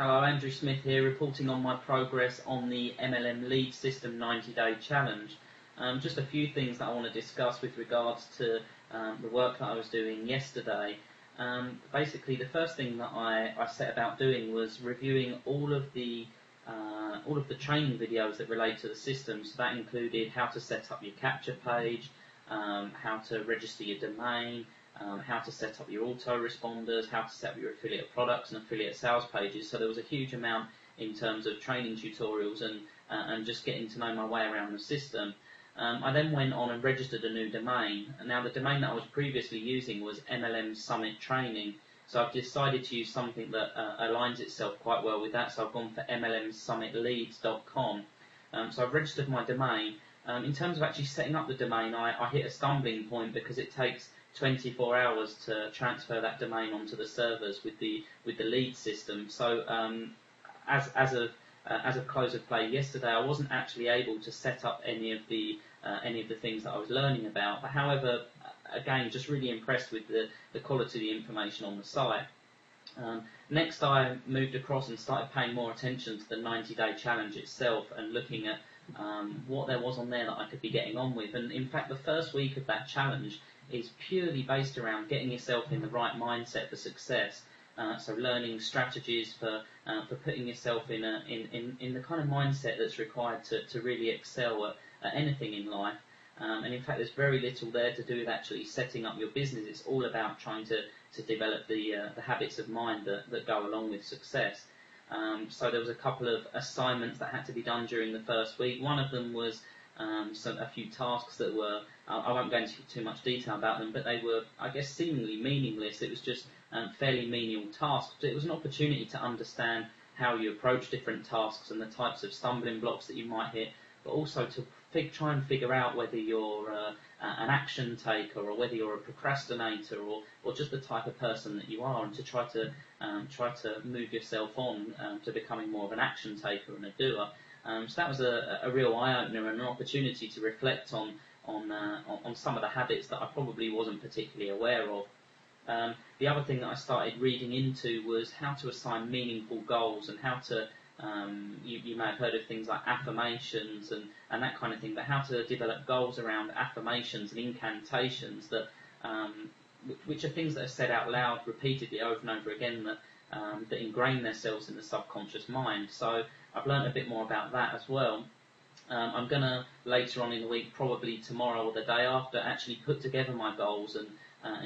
Hello, Andrew Smith here, reporting on my progress on the MLM Lead System 90-Day Challenge. Just a few things that I want to discuss with regards to the work that I was doing yesterday. Basically, the first thing that I set about doing was reviewing all of the training videos that relate to the system. So that included how to set up your capture page, how to register your domain, how to set up your autoresponders, how to set up your affiliate products and affiliate sales pages. So there was a huge amount in terms of training tutorials and just getting to know my way around the system. I then went on and registered a new domain. And now the domain that I was previously using was MLM Summit Training. So I've decided to use something that aligns itself quite well with that. So I've gone for MLMsummitleads.com. So I've registered my domain. In terms of actually setting up the domain, I hit a stumbling point because it takes 24 hours to transfer that domain onto the servers with the lead system. So as of close of play yesterday, I wasn't actually able to set up any of the things that I was learning about. But however, again, just really impressed with the quality of the information on the site. Next, I moved across and started paying more attention to the 90-day challenge itself and looking at what there was on there that I could be getting on with. And in fact, the first week of that challenge is purely based around getting yourself in the right mindset for success. So learning strategies for putting yourself in the kind of mindset that's required to really excel at anything in life. And in fact, there's very little there to do with actually setting up your business. It's all about trying to develop the habits of mind that go along with success. So there was a couple of assignments that had to be done during the first week. One of them was a few tasks that were, I won't go into too much detail about them, but they were, I guess, seemingly meaningless. It was just fairly menial tasks. But it was an opportunity to understand how you approach different tasks and the types of stumbling blocks that you might hit, but also to try and figure out whether you're an action taker or whether you're a procrastinator or just the type of person that you are, and to try to move yourself on to becoming more of an action taker and a doer. So that was a real eye-opener and an opportunity to reflect on some of the habits that I probably wasn't particularly aware of. The other thing that I started reading into was how to assign meaningful goals and how to, you may have heard of things like affirmations and that kind of thing, but how to develop goals around affirmations and incantations that which are things that are said out loud repeatedly over and over again that ingrain themselves in the subconscious mind. So I've learned a bit more about that as well. I'm going to, later on in the week, probably tomorrow or the day after, actually put together my goals and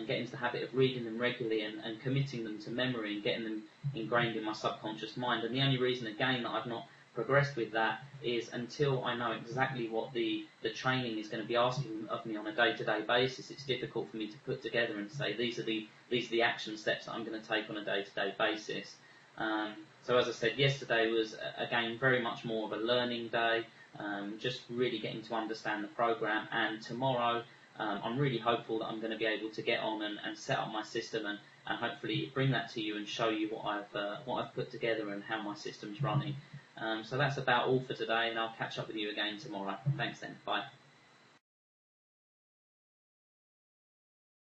get into the habit of reading them regularly and committing them to memory and getting them ingrained in my subconscious mind. And the only reason, again, that I've not progressed with that is until I know exactly what the training is going to be asking of me on a day-to-day basis, it's difficult for me to put together and say these are the action steps that I'm going to take on a day-to-day basis. So as I said, yesterday was, again, very much more of a learning day, just really getting to understand the program. And tomorrow, I'm really hopeful that I'm going to be able to get on and set up my system and hopefully bring that to you and show you what I've put together and how my system's running. So that's about all for today, and I'll catch up with you again tomorrow. Thanks then. Bye.